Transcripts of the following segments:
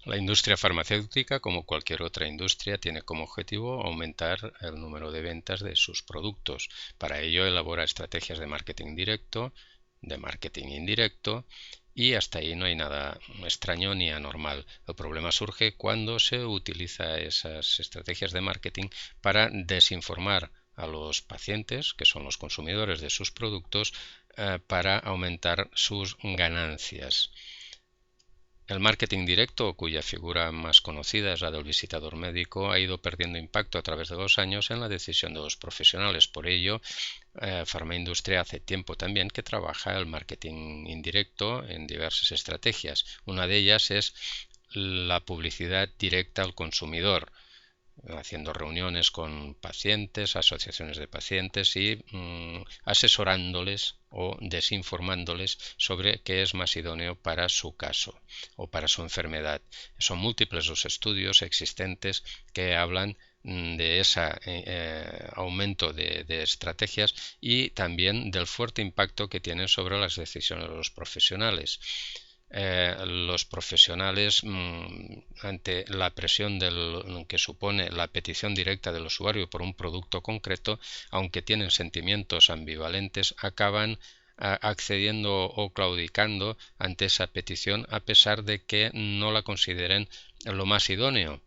La industria farmacéutica, como cualquier otra industria, tiene como objetivo aumentar el número de ventas de sus productos. Para ello elabora estrategias de marketing directo, de marketing indirecto, y hasta ahí no hay nada extraño ni anormal. El problema surge cuando se utiliza esas estrategias de marketing para desinformar a los pacientes, que son los consumidores de sus productos, para aumentar sus ganancias. El marketing directo, cuya figura más conocida es la del visitador médico, ha ido perdiendo impacto a través de los años en la decisión de los profesionales. Por ello, Farmaindustria hace tiempo también que trabaja el marketing indirecto en diversas estrategias. Una de ellas es la publicidad directa al consumidor, haciendo reuniones con pacientes, asociaciones de pacientes y asesorándoles o desinformándoles sobre qué es más idóneo para su caso o para su enfermedad. Son múltiples los estudios existentes que hablan de ese aumento de estrategias y también del fuerte impacto que tienen sobre las decisiones de los profesionales. Los profesionales, ante la presión que supone la petición directa del usuario por un producto concreto, aunque tienen sentimientos ambivalentes, acaban accediendo o claudicando ante esa petición a pesar de que no la consideren lo más idóneo,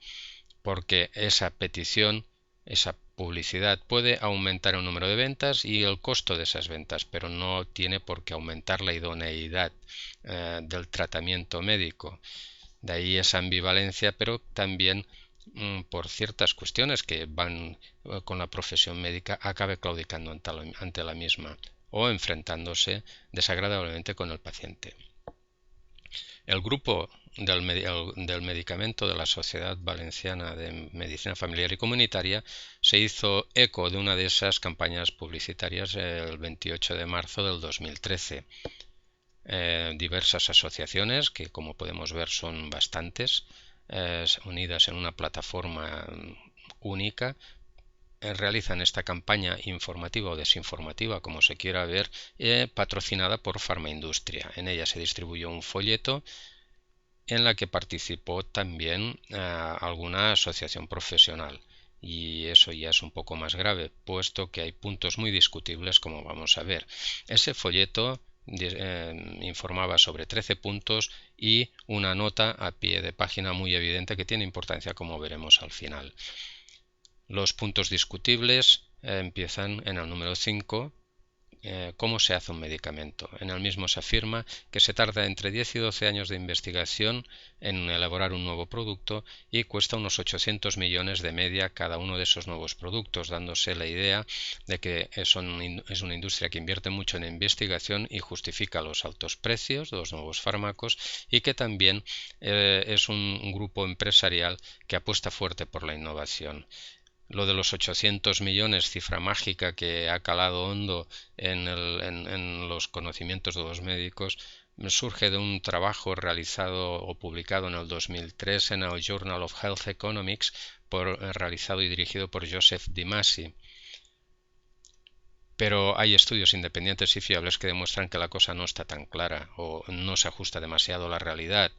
porque esa petición, esa publicidad puede aumentar el número de ventas y el costo de esas ventas, pero no tiene por qué aumentar la idoneidad del tratamiento médico. De ahí esa ambivalencia, pero también por ciertas cuestiones que van con la profesión médica, acabe claudicando ante la misma o enfrentándose desagradablemente con el paciente. El grupo del medicamento de la Sociedad Valenciana de Medicina Familiar y Comunitaria se hizo eco de una de esas campañas publicitarias el 28 de marzo del 2013. Diversas asociaciones, que como podemos ver son bastantes, unidas en una plataforma única, realizan esta campaña informativa o desinformativa, como se quiera ver, patrocinada por Farmaindustria. En ella se distribuyó un folleto en la que participó también alguna asociación profesional. Y eso ya es un poco más grave, puesto que hay puntos muy discutibles, como vamos a ver. Ese folleto informaba sobre 13 puntos y una nota a pie de página muy evidente que tiene importancia, como veremos al final. Los puntos discutibles empiezan en el número 5. ¿Cómo se hace un medicamento? En el mismo se afirma que se tarda entre 10 y 12 años de investigación en elaborar un nuevo producto y cuesta unos 800 millones de media cada uno de esos nuevos productos, dándose la idea de que es una industria que invierte mucho en investigación y justifica los altos precios de los nuevos fármacos, y que también es un grupo empresarial que apuesta fuerte por la innovación. Lo de los 800 millones, cifra mágica que ha calado hondo en los conocimientos de los médicos, surge de un trabajo realizado o publicado en el 2003 en el Journal of Health Economics, realizado y dirigido por Joseph DiMasi. Pero hay estudios independientes y fiables que demuestran que la cosa no está tan clara o no se ajusta demasiado a la realidad.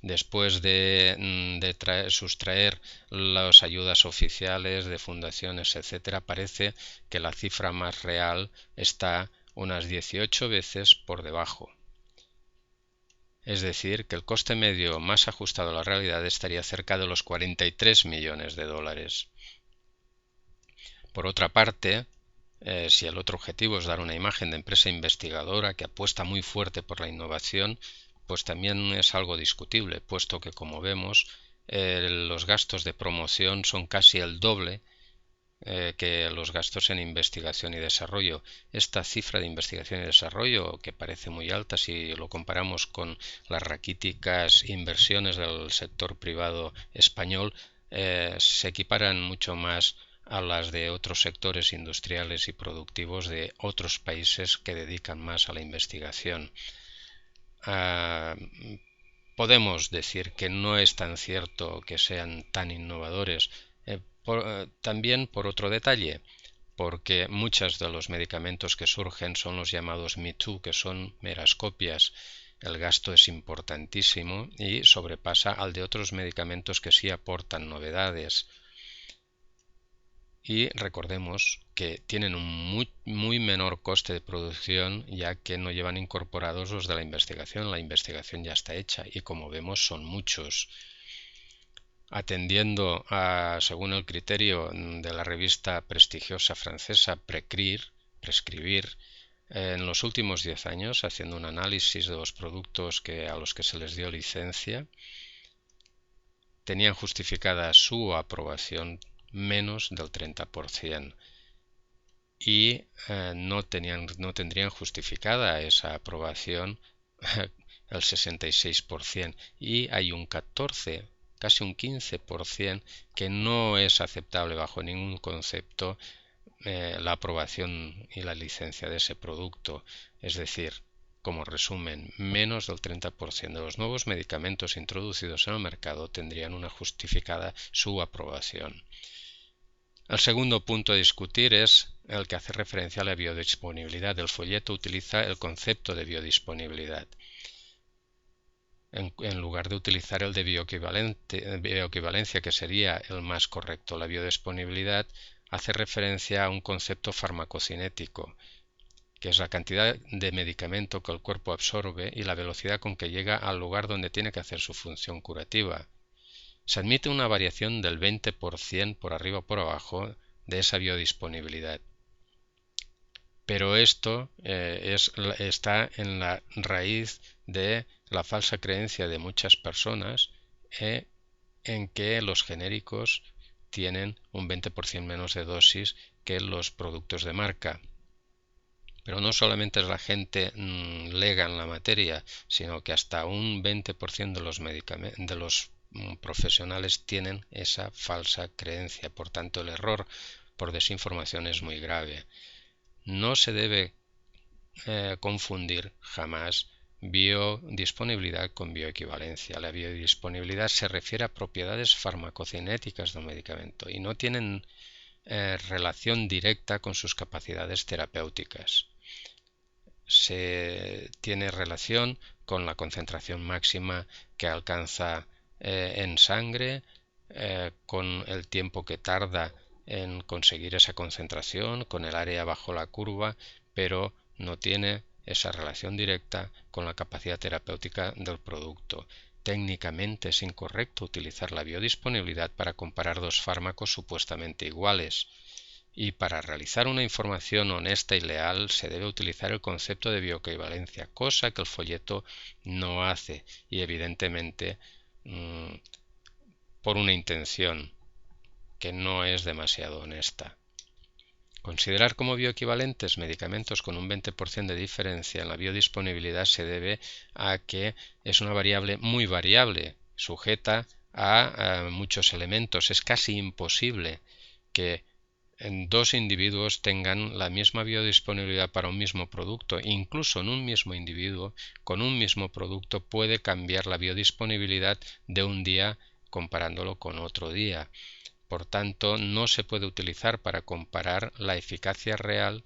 Después de sustraer las ayudas oficiales de fundaciones, etcétera, parece que la cifra más real está unas 18 veces por debajo. Es decir, que el coste medio más ajustado a la realidad estaría cerca de los 43 millones de dólares. Por otra parte, si el otro objetivo es dar una imagen de empresa investigadora que apuesta muy fuerte por la innovación, pues también es algo discutible, puesto que, como vemos, los gastos de promoción son casi el doble que los gastos en investigación y desarrollo. Esta cifra de investigación y desarrollo, que parece muy alta si lo comparamos con las raquíticas inversiones del sector privado español, se equiparan mucho más a las de otros sectores industriales y productivos de otros países que dedican más a la investigación. Podemos decir que no es tan cierto que sean tan innovadores, también por otro detalle, porque muchos de los medicamentos que surgen son los llamados Me Too, que son meras copias. el gasto es importantísimo y sobrepasa al de otros medicamentos que sí aportan novedades. Y recordemos que tienen un muy menor coste de producción, ya que no llevan incorporados los de la investigación. La investigación ya está hecha y, como vemos, son muchos. Atendiendo a, según el criterio de la revista prestigiosa francesa Prescribir, en los últimos 10 años, haciendo un análisis de los productos a los que se les dio licencia, tenían justificada su aprobación menos del 30% y no tendrían justificada esa aprobación el 66%, y hay un 14%, casi un 15% que no es aceptable bajo ningún concepto la aprobación y la licencia de ese producto. Es decir, como resumen, menos del 30% de los nuevos medicamentos introducidos en el mercado tendrían una justificada su aprobación. El segundo punto a discutir es el que hace referencia a la biodisponibilidad. El folleto utiliza el concepto de biodisponibilidad en lugar de utilizar el de bioequivalencia, que sería el más correcto. La biodisponibilidad hace referencia a un concepto farmacocinético, que es la cantidad de medicamento que el cuerpo absorbe y la velocidad con que llega al lugar donde tiene que hacer su función curativa. Se admite una variación del 20% por arriba o por abajo de esa biodisponibilidad. Pero esto está en la raíz de la falsa creencia de muchas personas en que los genéricos tienen un 20% menos de dosis que los productos de marca. Pero no solamente es la gente lega en la materia, sino que hasta un 20% de los profesionales tienen esa falsa creencia. Por tanto, el error por desinformación es muy grave. No se debe confundir jamás biodisponibilidad con bioequivalencia. La biodisponibilidad se refiere a propiedades farmacocinéticas del medicamento y no tienen relación directa con sus capacidades terapéuticas. Se tiene relación con la concentración máxima que alcanza en sangre, con el tiempo que tarda en conseguir esa concentración, con el área bajo la curva, pero no tiene esa relación directa con la capacidad terapéutica del producto. Técnicamente es incorrecto utilizar la biodisponibilidad para comparar dos fármacos supuestamente iguales, y para realizar una información honesta y leal se debe utilizar el concepto de bioequivalencia, cosa que el folleto no hace, y evidentemente por una intención que no es demasiado honesta. Considerar como bioequivalentes medicamentos con un 20% de diferencia en la biodisponibilidad se debe a que es una variable muy variable, sujeta a muchos elementos. Es casi imposible que dos individuos tengan la misma biodisponibilidad para un mismo producto. Incluso en un mismo individuo, con un mismo producto, puede cambiar la biodisponibilidad de un día comparándolo con otro día. Por tanto, no se puede utilizar para comparar la eficacia real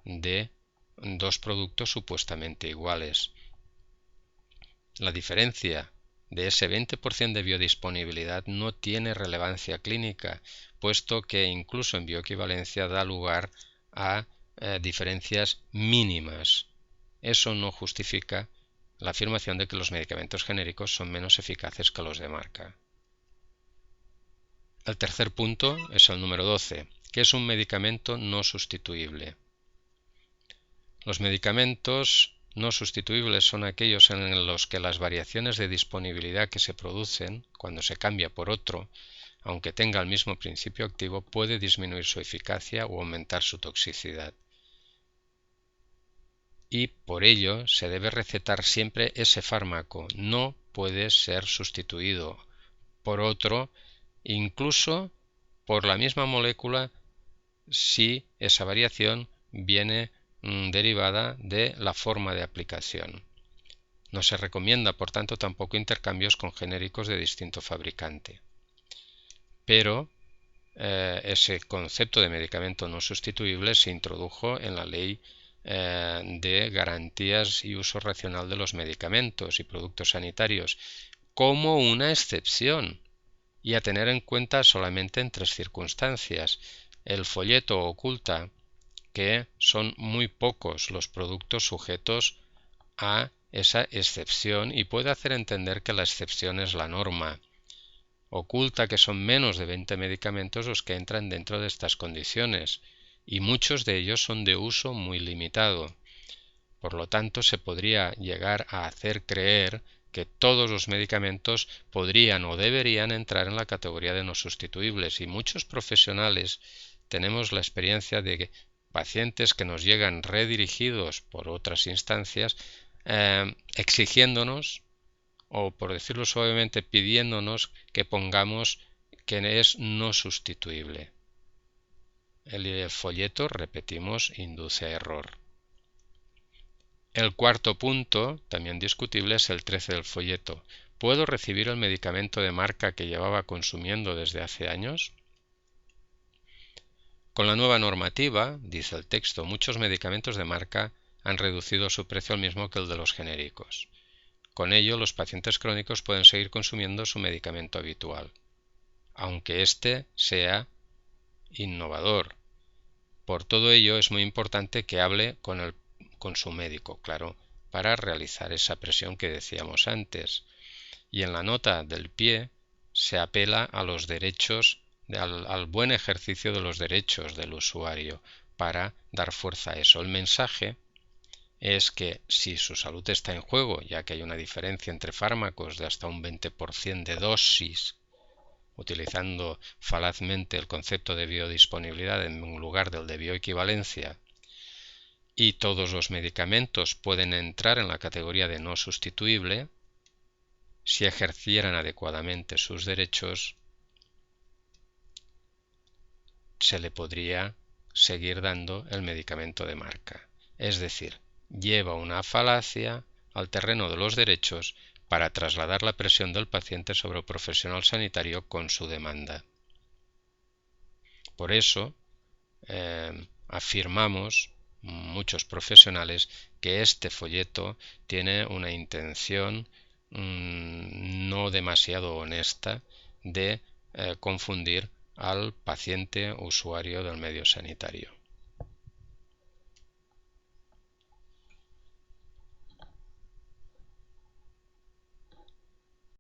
de dos productos supuestamente iguales. La diferencia de ese 20% de biodisponibilidad no tiene relevancia clínica, puesto que incluso en bioequivalencia da lugar a diferencias mínimas. Eso no justifica la afirmación de que los medicamentos genéricos son menos eficaces que los de marca. El tercer punto es el número 12, que es un medicamento no sustituible. Los medicamentos no sustituibles son aquellos en los que las variaciones de disponibilidad que se producen cuando se cambia por otro, aunque tenga el mismo principio activo, puede disminuir su eficacia o aumentar su toxicidad. Y por ello se debe recetar siempre ese fármaco. No puede ser sustituido por otro, incluso por la misma molécula, si esa variación viene derivada de la forma de aplicación. No se recomienda, por tanto, tampoco intercambios con genéricos de distinto fabricante. Pero ese concepto de medicamento no sustituible se introdujo en la Ley de garantías y uso racional de los medicamentos y productos sanitarios como una excepción y a tener en cuenta solamente en 3 circunstancias. El folleto oculta que son muy pocos los productos sujetos a esa excepción y puede hacer entender que la excepción es la norma. Oculta que son menos de 20 medicamentos los que entran dentro de estas condiciones y muchos de ellos son de uso muy limitado. Por lo tanto, se podría llegar a hacer creer que todos los medicamentos podrían o deberían entrar en la categoría de no sustituibles y muchos profesionales tenemos la experiencia de que pacientes que nos llegan redirigidos por otras instancias exigiéndonos o, por decirlo suavemente, pidiéndonos que pongamos que es no sustituible. El folleto, repetimos, induce a error. El cuarto punto, también discutible, es el 13 del folleto. ¿Puedo recibir el medicamento de marca que llevaba consumiendo desde hace años? Con la nueva normativa, dice el texto, muchos medicamentos de marca han reducido su precio al mismo que el de los genéricos. Con ello, los pacientes crónicos pueden seguir consumiendo su medicamento habitual, aunque éste sea innovador. Por todo ello, es muy importante que hable con su médico, claro, para realizar esa presión que decíamos antes. Y en la nota del pie se apela a los derechos, al buen ejercicio de los derechos del usuario para dar fuerza a eso. El mensaje es que si su salud está en juego, ya que hay una diferencia entre fármacos de hasta un 20% de dosis, utilizando falazmente el concepto de biodisponibilidad en lugar del de bioequivalencia, y todos los medicamentos pueden entrar en la categoría de no sustituible, si ejercieran adecuadamente sus derechos, se le podría seguir dando el medicamento de marca. Es decir, lleva una falacia al terreno de los derechos para trasladar la presión del paciente sobre el profesional sanitario con su demanda. Por eso, afirmamos muchos profesionales que este folleto tiene una intención no demasiado honesta de confundir al paciente usuario del medio sanitario.